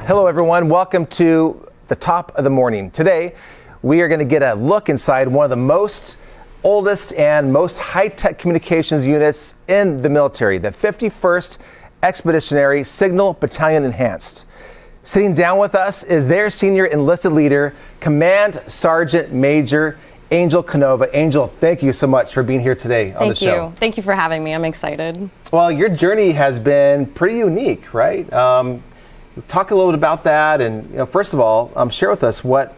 Hello everyone, welcome to the top of the morning. Today, we are going to get a look inside one of the most oldest and most high-tech communications units in the military, the 51st Expeditionary Signal Battalion Enhanced. Sitting down with us is their senior enlisted leader, Command Sergeant Major Angela Canova. Angel, thank you so much for being here today on the show. Thank you. Thank you for having me. I'm excited. Well, your journey has been pretty unique, right? Talk a little bit about that, and first of all, share with us what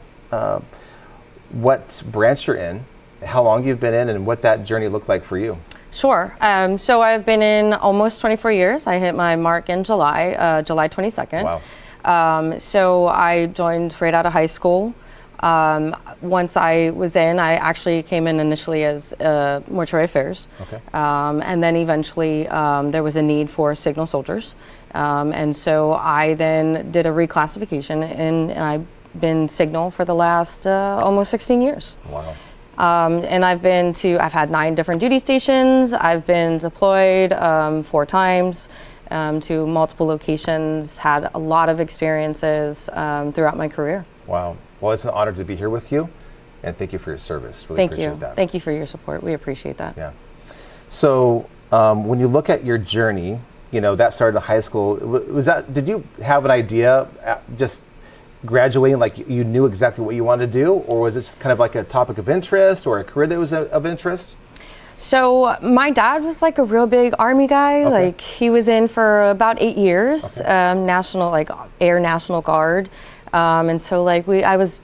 branch you're in, how long you've been in, and what that journey looked like for you. Sure. So I've been in almost 24 years. I hit my mark in July, July 22nd. Wow. So I joined right out of high school. Once I was in, I actually came in initially as mortuary affairs. Okay. And then eventually there was a need for signal soldiers. And so I then did a reclassification and I've been signal for the last almost 16 years. Wow. And I've had 9 different duty stations. I've been deployed 4 times to multiple locations, had a lot of experiences throughout my career. Wow. Well, it's an honor to be here with you, and thank you for your service. Really appreciate that. Thank you for your support. We appreciate that. Yeah. So when you look at your journey, that started in high school. Did you have an idea just graduating, like you knew exactly what you wanted to do, or was this kind of like a topic of interest or a career that was of interest? So my dad was like a real big Army guy. Okay. Like he was in for about 8 years, Okay. Air National Guard. And so I was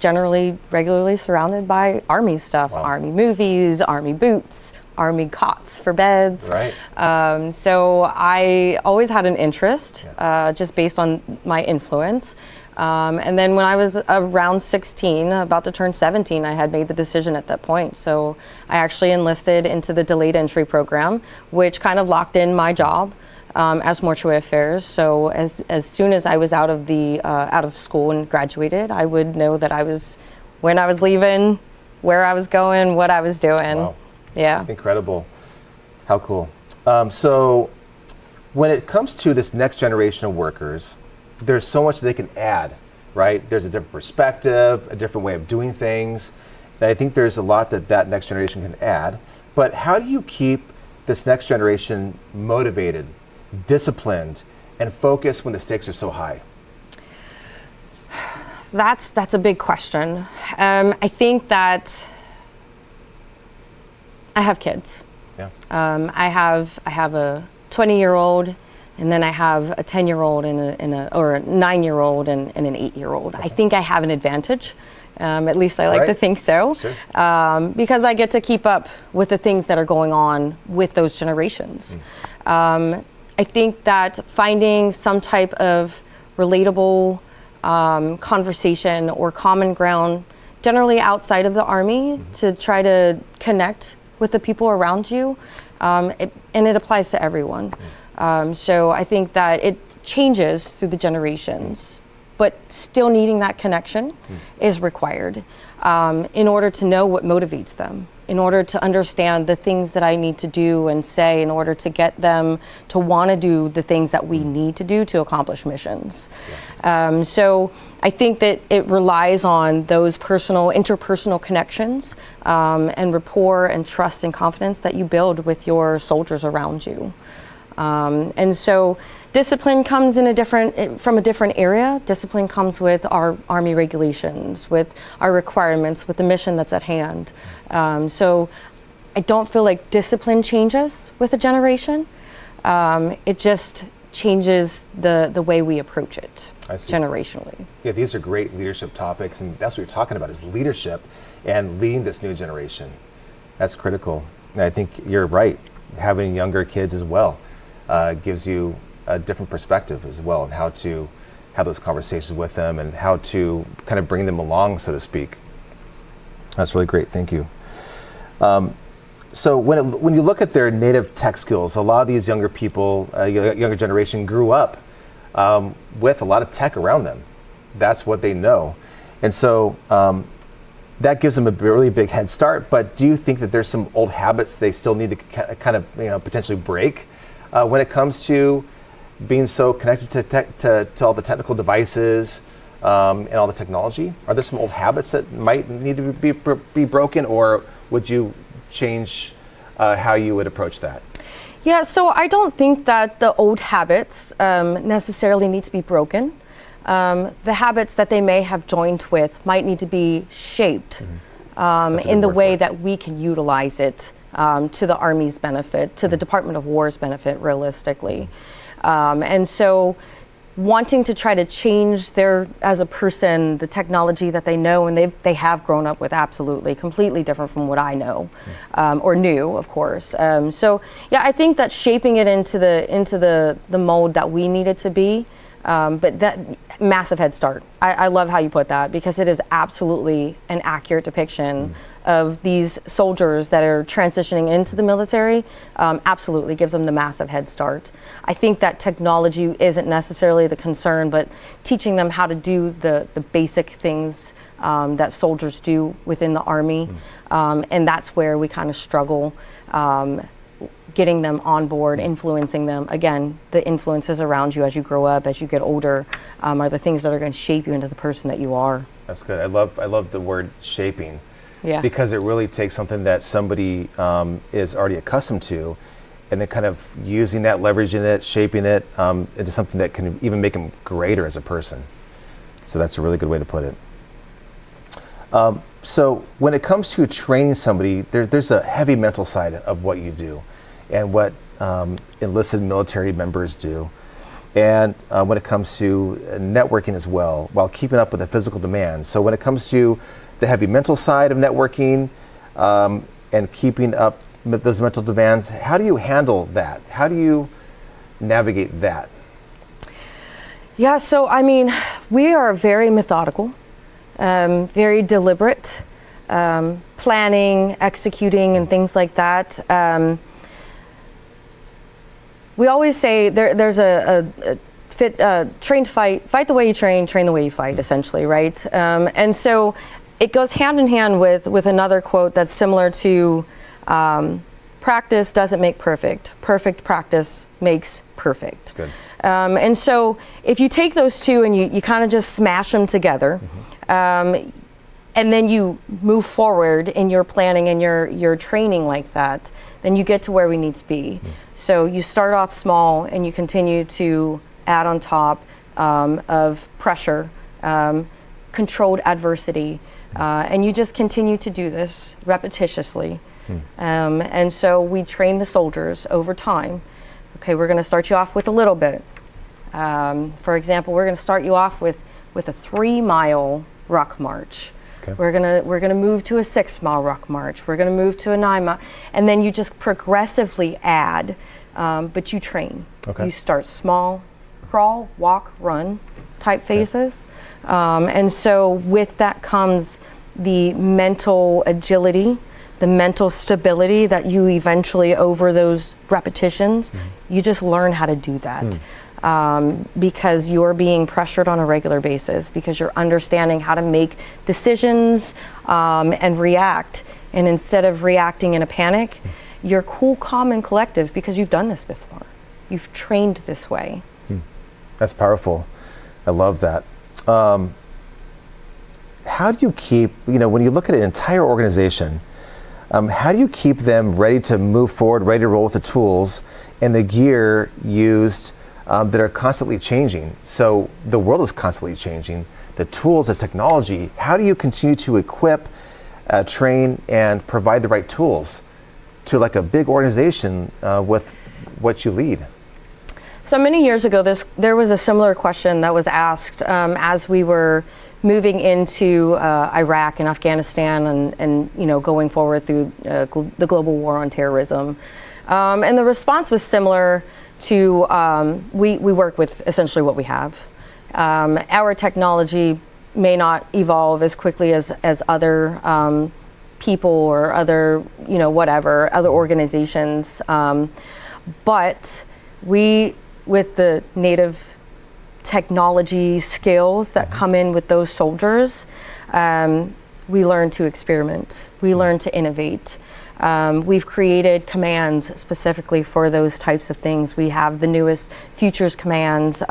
regularly surrounded by Army stuff, Wow. Army movies, Army boots, Army cots for beds. Right. So I always had an interest, just based on my influence. And then when I was around 16, about to turn 17, I had made the decision at that point. So I actually enlisted into the delayed entry program, which kind of locked in my job as mortuary affairs. So as soon as I was out of school and graduated, I would know that when I was leaving, where I was going, what I was doing. Wow. Yeah. Incredible. How cool. So when it comes to this next generation of workers, there's so much they can add, right? There's a different perspective, a different way of doing things. And I think there's a lot that next generation can add. But how do you keep this next generation motivated, disciplined, and focused when the stakes are so high? That's a big question. I think that I have kids. Yeah. I have a 20-year-old, and then I have a 10-year-old or a 9-year-old and an 8-year-old. Okay. I think I have an advantage. At least I like to think so. Sure. Because I get to keep up with the things that are going on with those generations. I think that finding some type of relatable conversation or common ground, generally outside of the Army, to try to connect with the people around you, and it applies to everyone. So I think that it changes through the generations, but still needing that connection is required in order to know what motivates them, in order to understand the things that I need to do and say in order to get them to want to do the things that we need to do to accomplish missions. Yeah. So I think that it relies on those interpersonal connections and rapport and trust and confidence that you build with your soldiers around you. And so discipline comes from a different area. Discipline comes with our Army regulations, with our requirements, with the mission that's at hand. So I don't feel like discipline changes with a generation. It just changes the way we approach it generationally. Yeah, these are great leadership topics, and that's what you're talking about, is leadership and leading this new generation. That's critical. And I think you're right. Having younger kids as well gives you a different perspective as well, and how to have those conversations with them and how to kind of bring them along, so to speak. That's really great. Thank you. So when you look at their native tech skills, a lot of these younger people, younger generation, grew up with a lot of tech around them. That's what they know, and so that gives them a really big head start. But do you think that there's some old habits they still need to kind of potentially break when it comes to being so connected to all the technical devices and all the technology? Are there some old habits that might need to be broken, or would you change how you would approach that? Yeah, so I don't think that the old habits necessarily need to be broken. The habits that they may have joined with might need to be shaped in the way that we can utilize it to the Army's benefit, to the Department of War's benefit, realistically. And so wanting to try to change their, as a person, the technology that they know and they have grown up with, absolutely, completely different from what I know or knew, of course. So yeah, I think that shaping it into the mold that we need it to be, but that massive head start. I love how you put that, because it is absolutely an accurate depiction of these soldiers that are transitioning into the military. Absolutely gives them the massive head start. I think that technology isn't necessarily the concern, but teaching them how to do the basic things that soldiers do within the Army. And that's where we kind of struggle, getting them on board, influencing them. Again, the influences around you as you grow up, as you get older, are the things that are going to shape you into the person that you are. That's good. I love the word shaping. Yeah. Because it really takes something that somebody is already accustomed to, and then kind of using that, leveraging it, shaping it into something that can even make them greater as a person. So that's a really good way to put it. So when it comes to training somebody, there's a heavy mental side of what you do and what enlisted military members do. And when it comes to networking as well, while keeping up with the physical demands. So when it comes to the heavy mental side of networking and keeping up with those mental demands, how do you handle that? How do you navigate that? Yeah, so I mean, we are very methodical, very deliberate, planning, executing, and things like that. We always say there's a train to fight the way you train the way you fight, essentially, right? And so it goes hand in hand with another quote that's similar to practice doesn't make perfect. Perfect practice makes perfect. Good. And so if you take those two and you kind of just smash them together, and then you move forward in your planning and your training like that, then you get to where we need to be. So you start off small and you continue to add on top of pressure, controlled adversity, and you just continue to do this repetitiously. And so we train the soldiers over time. Okay, we're going to start you off with a little bit. For example, we're going to start you off with a 3-mile ruck march. Okay. We're gonna move to a 6-mile ruck march. We're gonna move to a 9-mile, and then you just progressively add, but you train. Okay. You start small, crawl, walk, run type phases, and so with that comes the mental agility, the mental stability that you eventually, over those repetitions, you just learn how to do that. Because you're being pressured on a regular basis, because you're understanding how to make decisions and react. And instead of reacting in a panic, you're cool, calm, and collective because you've done this before. You've trained this way. That's powerful. I love that. How do you keep, when you look at an entire organization, how do you keep them ready to move forward, ready to roll with the tools and the gear used that are constantly changing? So the world is constantly changing. The tools, the technology, how do you continue to equip, train, and provide the right tools to like a big organization with what you lead? So many years ago, there was a similar question that was asked as we were moving into Iraq and Afghanistan and going forward through the global war on terrorism. And the response was similar to we work with essentially what we have. Our technology may not evolve as quickly as other people or other other organizations, but we, with the native technology skills that come in with those soldiers, we learn to experiment. We learn to innovate. We've created commands specifically for those types of things. We have the newest futures commands.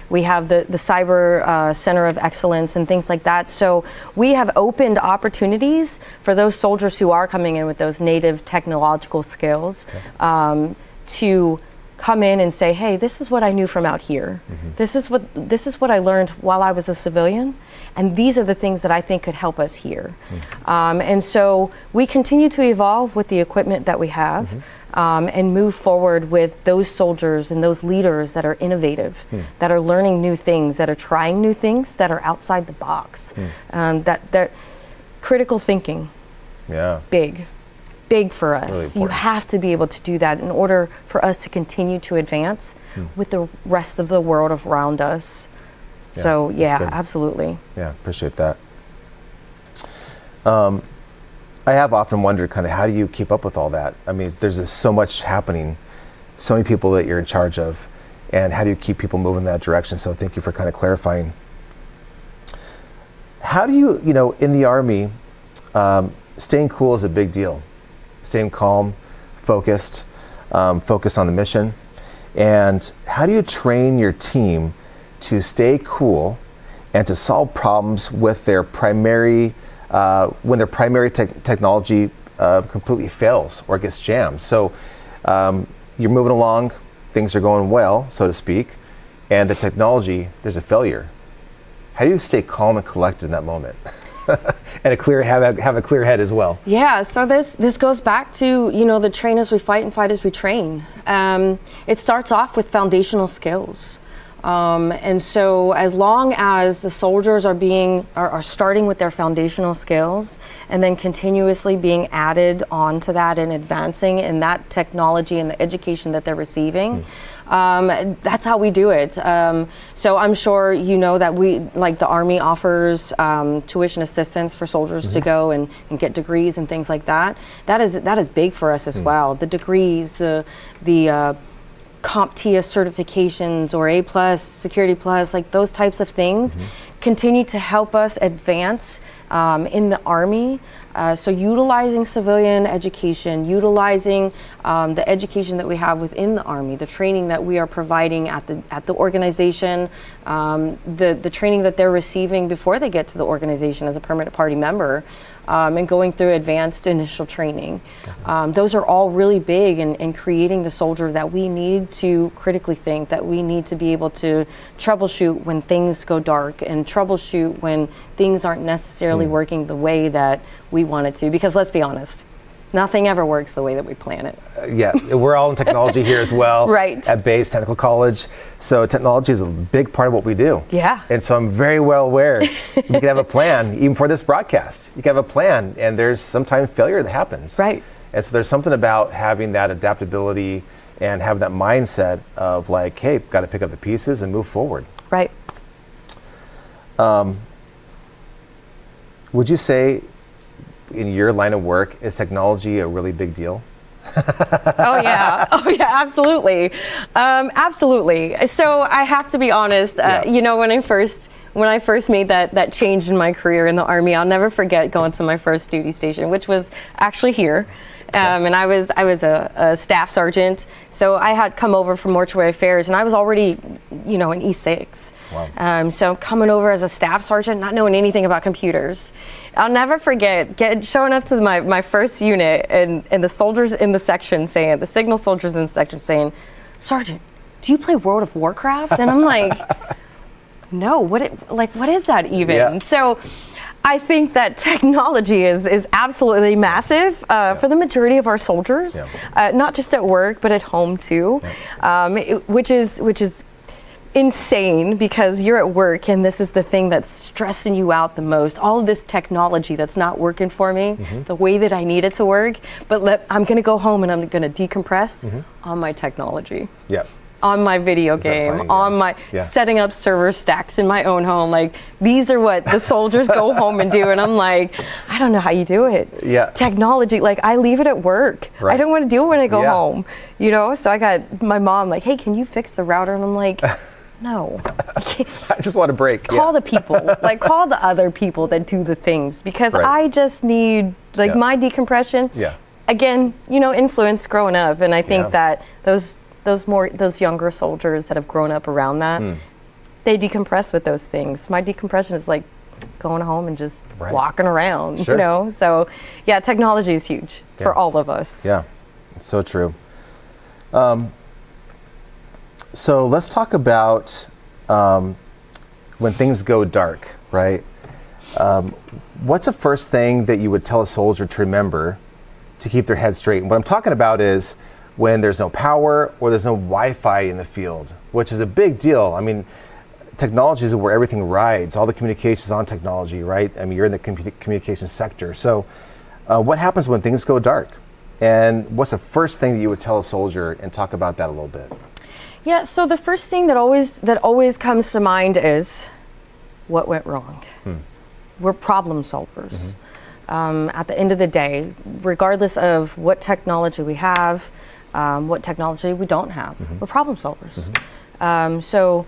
We have the cyber center of excellence and things like that. So we have opened opportunities for those soldiers who are coming in with those native technological skills to come in and say, hey, this is what I knew from out here. This is what I learned while I was a civilian, and these are the things that I think could help us here. And so we continue to evolve with the equipment that we have, and move forward with those soldiers and those leaders that are innovative, that are learning new things, that are trying new things, that are outside the box. That critical thinking, big for us. Really you have to be able to do that in order for us to continue to advance with the rest of the world around us. So absolutely. Yeah, appreciate that. I have often wondered kind of how do you keep up with all that? I mean, there's just so much happening, so many people that you're in charge of, and how do you keep people moving in that direction? So thank you for kind of clarifying. How do you, in the Army, staying cool is a big deal. Staying calm, focused, focus on the mission. And how do you train your team to stay cool and to solve problems with their primary, when their primary technology completely fails or gets jammed? So you're moving along, things are going well, so to speak, and the technology, there's a failure. How do you stay calm and collected in that moment? And have a clear head as well. Yeah, so this goes back to, the train as we fight and fight as we train. It starts off with foundational skills. And so as long as the soldiers are starting with their foundational skills and then continuously being added onto that and advancing in that technology and the education that they're receiving, that's how we do it. So I'm sure that the Army offers tuition assistance for soldiers to go and get degrees and things like that. That is big for us as well. The degrees, the CompTIA certifications or A+, Security Plus, like those types of things continue to help us advance in the Army. So utilizing civilian education, utilizing the education that we have within the Army, the training that we are providing at the organization, the training that they're receiving before they get to the organization as a permanent party member, and going through advanced initial training. Those are all really big in creating the soldier that we need to critically think, that we need to be able to troubleshoot when things go dark and troubleshoot when things aren't necessarily working the way that we want it to. Because let's be honest, nothing ever works the way that we plan it. We're all in technology here as well. Right. At Base Technical College. So technology is a big part of what we do. Yeah. And so I'm very well aware we can have a plan, even for this broadcast. You can have a plan, and there's sometimes failure that happens. Right. And so there's something about having that adaptability and having that mindset of like, hey, got to pick up the pieces and move forward. Right. Would you say in your line of work, is technology a really big deal? Oh yeah, absolutely, absolutely. So I have to be honest. When I first made that change in my career in the Army, I'll never forget going to my first duty station, which was actually here. And I was a staff sergeant, so I had come over from mortuary affairs, and I was already, an E6. Wow. So coming over as a staff sergeant, not knowing anything about computers, I'll never forget showing up to my first unit, and the soldiers in the section saying, the signal soldiers in the section saying, "Sergeant, do you play World of Warcraft?" And I'm like, "No, what is that even?" Yeah. So I think that technology is absolutely massive for the majority of our soldiers, not just at work, but at home too, which is insane, because you're at work and this is the thing that's stressing you out the most. All of this technology that's not working for me the way that I need it to work, but I'm going to go home and I'm going to decompress on my technology. Yeah. On my video game, on my setting up server stacks in my own home. Like, these are what the soldiers go home and do. And I'm like, I don't know how you do it. Yeah. Technology, like, I leave it at work. Right. I don't want to do it when I go home. So I got my mom like, "Hey, can you fix the router?" And I'm like, No. I just want a break. Call the people, like call the other people that do the things, because Right. I just need like my decompression. Yeah. Again, influence growing up, and I think Yeah. that those younger soldiers that have grown up around that, they decompress with those things. My decompression is like going home and just walking around, Sure. So yeah, technology is huge for all of us. Yeah, it's so true. So let's talk about when things go dark, right? What's the first thing that you would tell a soldier to remember to keep their head straight? And what I'm talking about is when there's no power or there's no Wi-Fi in the field, which is a big deal. I mean, technology is where everything rides. All the communications on technology, right? I mean, you're in the communications sector. So what happens when things go dark? And what's the first thing that you would tell a soldier, and talk about that a little bit? Yeah, so the first thing that always comes to mind is what went wrong. We're problem solvers. At the end of the day, regardless of what technology we have, what technology we don't have, we're problem solvers. So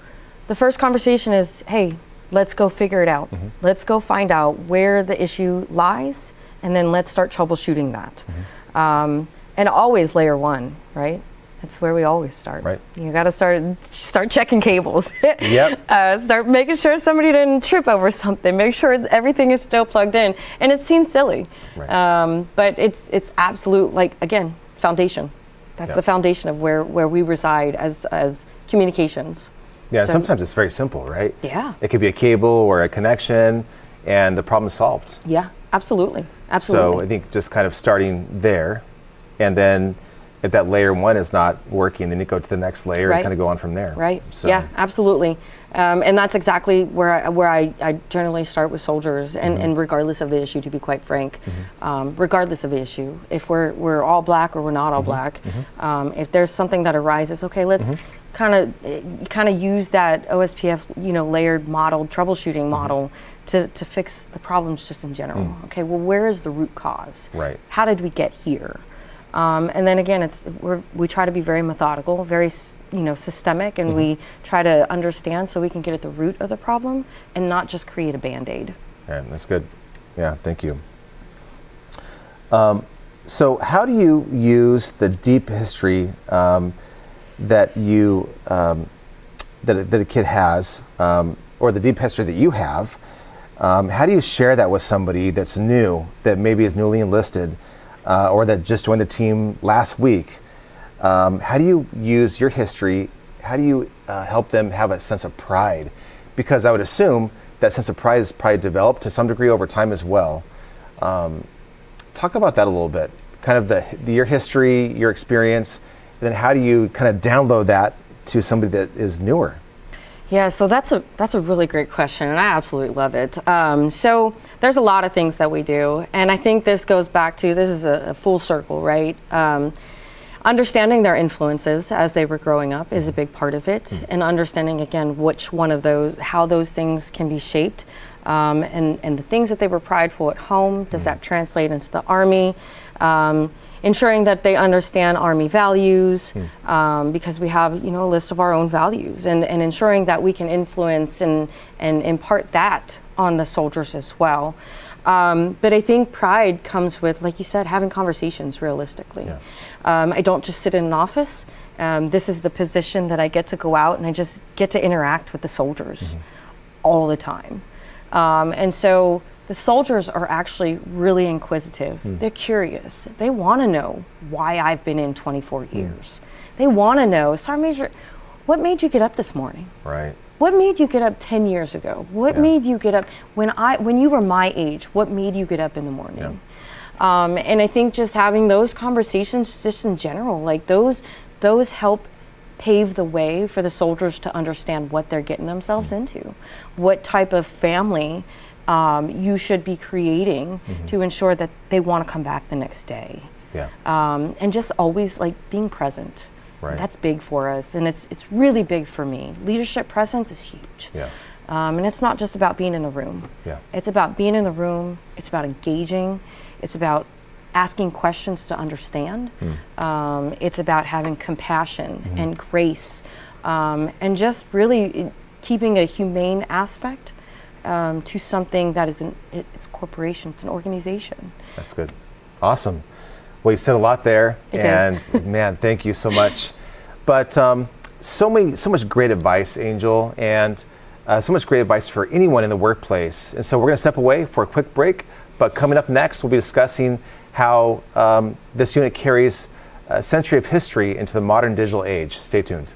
the first conversation is, hey, let's go figure it out. Let's go find out where the issue lies, and then let's start troubleshooting that. And always layer one, right? That's where we always start. Right. You got to start checking cables. Yep. Start making sure somebody didn't trip over something. Make sure everything is still plugged in. And it seems silly, but it's absolute, like, again, foundation. That's the foundation of where we reside as communications. Yeah, So- sometimes it's very simple, right? Yeah. It could be a cable or a connection, and the problem's solved. Yeah, absolutely. So Absolutely. I think just kind of starting there, and then if that layer one is not working, then you go to the next layer and kind of go on from there. Right. So, Yeah, absolutely. And that's exactly where I generally start with soldiers, and regardless of the issue, to be quite frank, regardless of the issue, if we're all black or we're not all black, if there's something that arises, okay, let's kind of use that OSPF, layered model, troubleshooting model to fix the problems just in general. Okay, well, where is the root cause? Right. How did we get here? And then again, we try to be very methodical, very systemic, and we try to understand so we can get at the root of the problem and not just create a Band-Aid. Yeah, that's good. Yeah, thank you. So how do you use the deep history that you that a kid has, or the deep history that you have? How do you share that with somebody that's new, that maybe is newly enlisted, or that just joined the team last week? How do you use your history? How do you help them have a sense of pride? Because I would assume that sense of pride is probably developed to some degree over time as well. Talk about that a little bit, kind of your history, your experience, and then how do you kind of download that to somebody that is newer? Yeah, so that's a really great question, and I absolutely love it. So there's a lot of things that we do, and I think this goes back to, this is a full circle, right? Understanding their influences as they were growing up is a big part of it, and understanding, again, which one of those, how those things can be shaped, and the things that they were prideful at home, does that translate into the Army? Ensuring that they understand Army values, because we have, a list of our own values, and ensuring that we can influence and impart that on the soldiers as well. But I think pride comes with, like you said, having conversations realistically. Yeah. I don't just sit in an office. This is the position that I get to go out and I just get to interact with the soldiers all the time. And so the soldiers are actually really inquisitive. They're curious. They want to know why I've been in 24 years. They want to know, Sergeant Major, what made you get up this morning? Right. What made you get up 10 years ago? What made you get up when you were my age? What made you get up in the morning? And I think just having those conversations, just in general, like those help pave the way for the soldiers to understand what they're getting themselves into, what type of family you should be creating to ensure that they want to come back the next day. Yeah. And just always like being present. Right. That's big for us, and it's really big for me. Leadership presence is huge. Yeah. And it's not just about being in the room. Yeah. It's about being in the room. It's about engaging. It's about asking questions to understand. It's about having compassion and grace and just really keeping a humane aspect to something that is it's a corporation, it's an organization. That's good. Awesome. Well, you said a lot there, and man, thank you so much. But so much great advice, Angel, and so much great advice for anyone in the workplace. And so we're going to step away for a quick break, but coming up next, we'll be discussing how this unit carries a century of history into the modern digital age. Stay tuned.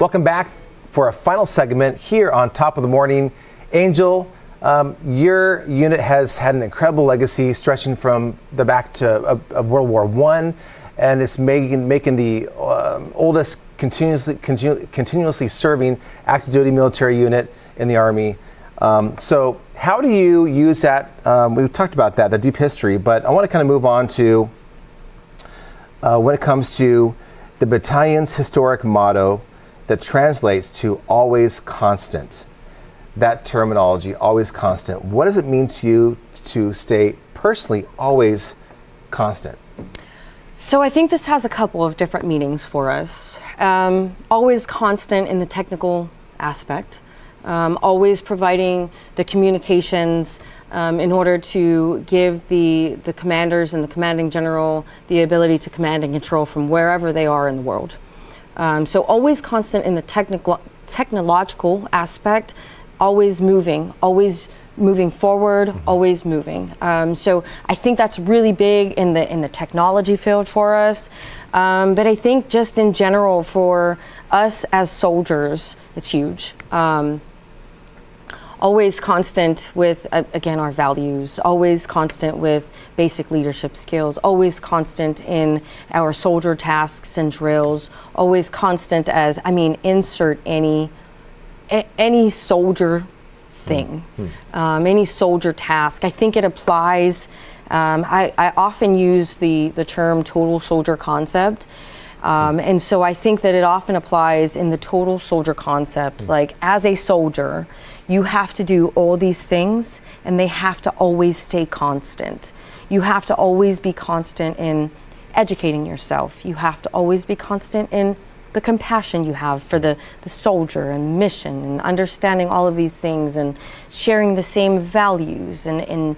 Welcome back for a final segment here on Top of the Morning. Angel, your unit has had an incredible legacy stretching from the back to of World War I, and it's making the oldest continuously serving active duty military unit in the Army. So how do you use that? We've talked about that, the deep history, but I want to kind of move on to when it comes to the battalion's historic motto that translates to always constant. That terminology, always constant. What does it mean to you to stay personally always constant? So I think this has a couple of different meanings for us. Always constant in the technical aspect. Always providing the communications in order to give the commanders and the commanding general the ability to command and control from wherever they are in the world. So always constant in the technological aspect, always moving forward, always moving. So I think that's really big in the technology field for us. But I think just in general for us as soldiers, it's huge. Always constant with, again, our values, always constant with basic leadership skills, always constant in our soldier tasks and drills, always constant as, insert any soldier thing, any soldier task. I think it applies, I often use the term total soldier concept. And so I think that it often applies in the total soldier concept. Like as a soldier, you have to do all these things and they have to always stay constant. You have to always be constant in educating yourself. You have to always be constant in the compassion you have for the soldier and mission and understanding all of these things and sharing the same values and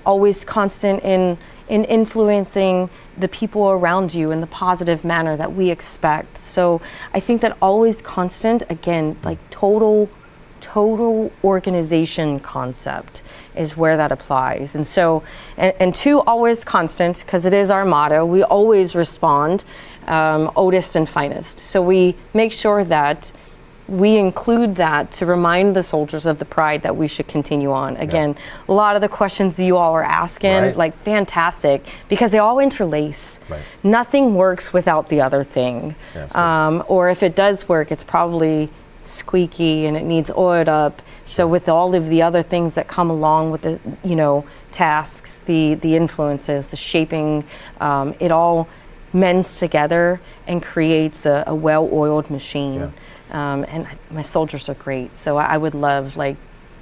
always constant in influencing the people around you in the positive manner that we expect. So I think that always constant, again, like total organization concept is where that applies. And so, and two, always constant, because it is our motto, we always respond oldest and finest. So we make sure that we include that to remind the soldiers of the pride that we should continue on. Again, a lot of the questions you all are asking, like fantastic, because they all interlace. Nothing works without the other thing. Or if it does work, it's probably squeaky and it needs oiled up. So with all of the other things that come along with the, tasks, the influences, the shaping, it all mends together and creates a well-oiled machine. And my soldiers are great. So I would love,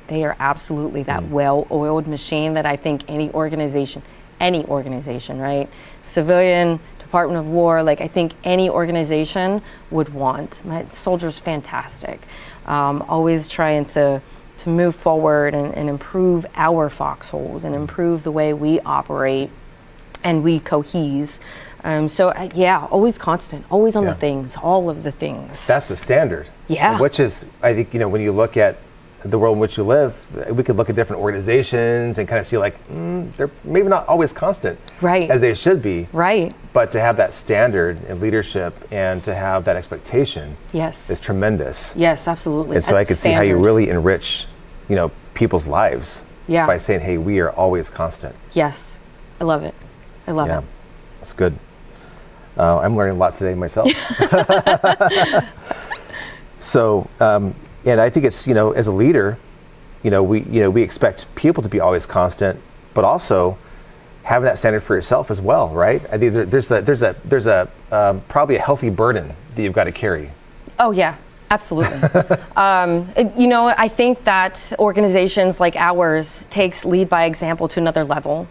they are absolutely that well-oiled machine that I think any organization, right? Civilian, Department of War, I think any organization would want. My soldiers, fantastic. Always trying to move forward and improve our foxholes and improve the way we operate and we cohese. Always constant, always on the things, all of the things. That's the standard. Yeah. Which is, I think, when you look at the world in which you live, we could look at different organizations and kind of see they're maybe not always constant, right, as they should be, right. But to have that standard in leadership and to have that expectation, is tremendous. Yes, absolutely. And so I could see how you really enrich, people's lives, by saying, "Hey, we are always constant." Yes, I love it. I love it. That's good. I'm learning a lot today myself. So. And I think it's, as a leader, we expect people to be always constant, but also having that standard for yourself as well, right? I think there's probably a healthy burden that you've got to carry. Oh yeah, absolutely. I think that organizations like ours takes lead by example to another level.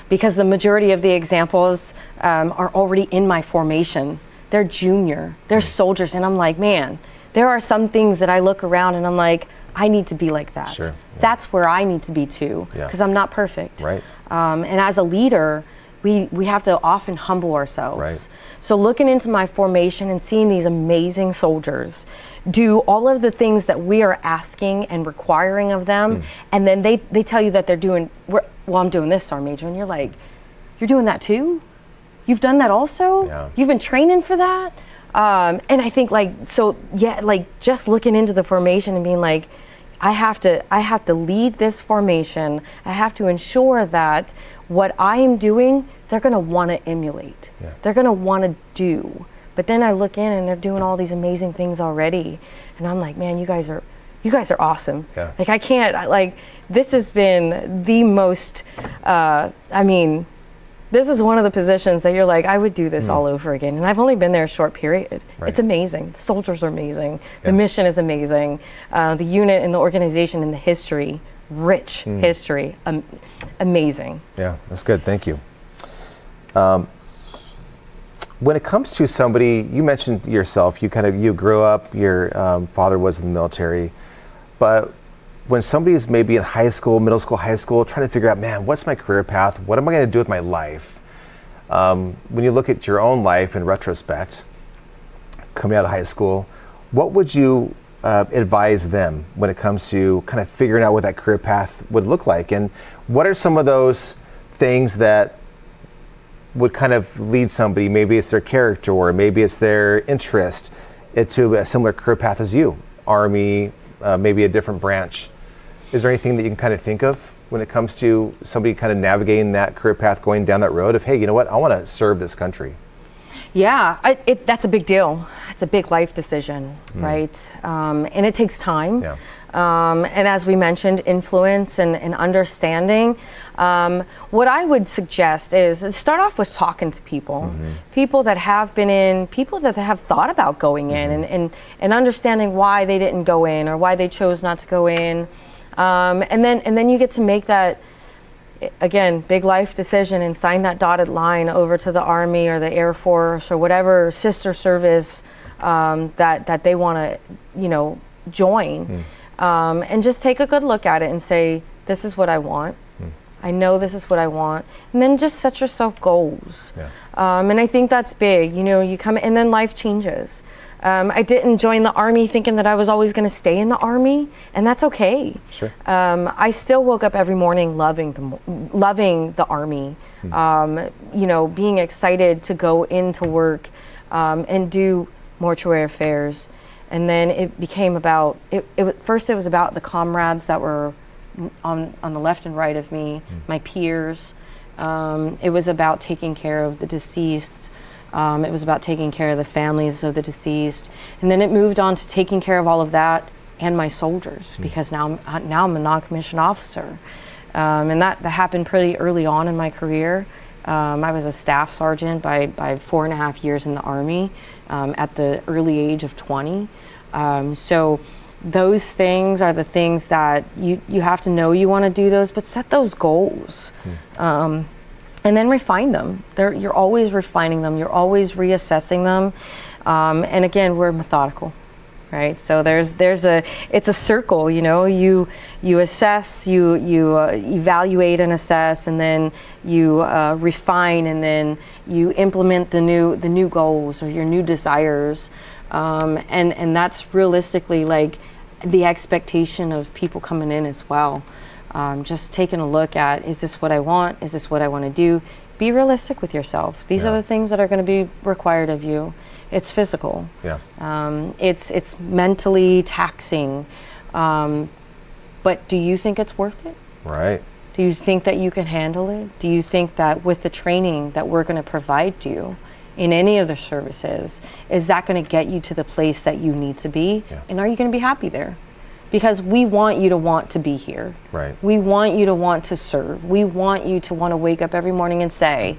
Because the majority of the examples are already in my formation. They're junior, they're soldiers, and I'm like, man. There are some things that I look around and I'm like, I need to be like that. That's where I need to be too, because I'm not perfect. Right. And as a leader, we have to often humble ourselves. So looking into my formation and seeing these amazing soldiers do all of the things that we are asking and requiring of them, and then they tell you that they're doing, I'm doing this, Sergeant Major, and you're like, you're doing that too? You've done that also? You've been training for that? And I think just looking into the formation and being like, I have to lead this formation. I have to ensure that what I am doing, they're going to want to emulate. Yeah. They're going to want to do. But then I look in and they're doing all these amazing things already, and I'm like, man, you guys are awesome. Yeah. Like I can't, like, this has been the most, this is one of the positions that you're like, I would do this all over again. And I've only been there a short period. Right. It's amazing. The soldiers are amazing. The mission is amazing. The unit and the organization and the history, rich history, amazing. Yeah, that's good. Thank you. When it comes to somebody, you mentioned yourself, you grew up, your father was in the military, but when somebody is maybe in high school, middle school, high school, trying to figure out, man, what's my career path? What am I going to do with my life? When you look at your own life in retrospect, coming out of high school, what would you advise them when it comes to kind of figuring out what that career path would look like? And what are some of those things that would kind of lead somebody, maybe it's their character or maybe it's their interest, into a similar career path as you, Army, maybe a different branch? Is there anything that you can kind of think of when it comes to somebody kind of navigating that career path, going down that road of, hey, you know what, I want to serve this country? Yeah, that's a big deal. It's a big life decision, right? And it takes time. Yeah. And as we mentioned, influence and understanding. What I would suggest is start off with talking to people, people that have been in, people that have thought about going in, and understanding why they didn't go in or why they chose not to go in. And then you get to make that, again, big life decision and sign that dotted line over to the Army or the Air Force or whatever sister service that they want to, join. And just take a good look at it and say, this is what I want. I know this is what I want. And then just set yourself goals. Yeah. And I think that's big. You come, and then life changes. I didn't join the Army thinking that I was always going to stay in the Army, and that's okay. Sure. I still woke up every morning loving the Army, being excited to go into work and do mortuary affairs. And then it became about, first it was about the comrades that were on the left and right of me, my peers. It was about taking care of the deceased. It was about taking care of the families of the deceased. And then it moved on to taking care of all of that and my soldiers, because now I'm a non-commissioned officer. And that happened pretty early on in my career. I was a staff sergeant by 4.5 years in the Army at the early age of 20. So those things are the things that you have to know you want to do those, but set those goals. And then refine them. You're always refining them. You're always reassessing them. And again, we're methodical, right? So it's a circle. You assess, you evaluate and assess, and then you refine, and then you implement the new goals or your new desires. And that's realistically like the expectation of people coming in as well. Just taking a look at, is this what I want? Is this what I want to do? Be realistic with yourself. These are the things that are going to be required of you. It's physical. Yeah. It's mentally taxing. But do you think it's worth it? Right. Do you think that you can handle it? Do you think that with the training that we're going to provide you in any of the services, is that going to get you to the place that you need to be? Yeah. And are you going to be happy there? Because we want you to want to be here. Right. We want you to want to serve. We want you to want to wake up every morning and say,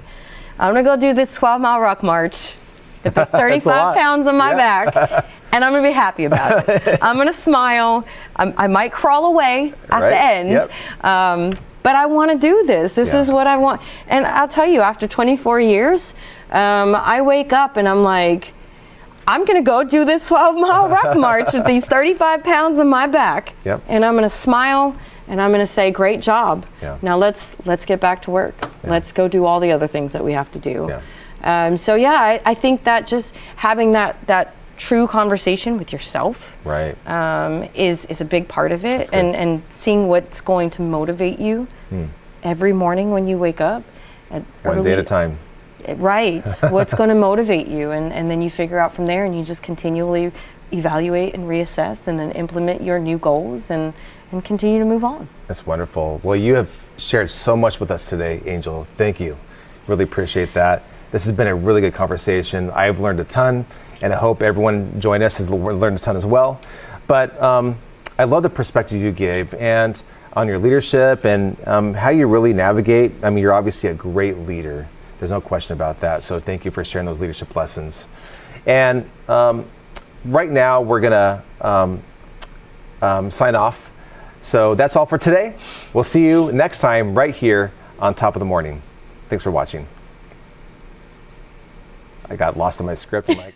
I'm going to go do this 12-mile ruck march, get this 35 pounds on my back, and I'm going to be happy about it. I'm going to smile. I might crawl away at the end, but I want to do this. This is what I want. And I'll tell you, after 24 years, I wake up and I'm like, I'm going to go do this 12-mile ruck march with these 35 pounds on my back. Yep. And I'm going to smile and I'm going to say, great job. Yeah. Now let's get back to work. Yeah. Let's go do all the other things that we have to do. Yeah. I think that just having that true conversation with yourself is a big part of it. And seeing what's going to motivate you every morning when you wake up. One day at a time. Right. What's going to motivate you, and then you figure out from there, and you just continually evaluate and reassess and then implement your new goals and continue to move on. That's wonderful. Well, you have shared so much with us today, Angel. Thank you. Really appreciate that. This has been a really good conversation. I've learned a ton, and I hope everyone join us has learned a ton as well. But I love the perspective you gave and on your leadership and how you really navigate. I mean, you're obviously a great leader. There's no question about that. So thank you for sharing those leadership lessons. And right now, we're going to sign off. So that's all for today. We'll see you next time right here on Top of the Morning. Thanks for watching. I got lost in my script, Mike.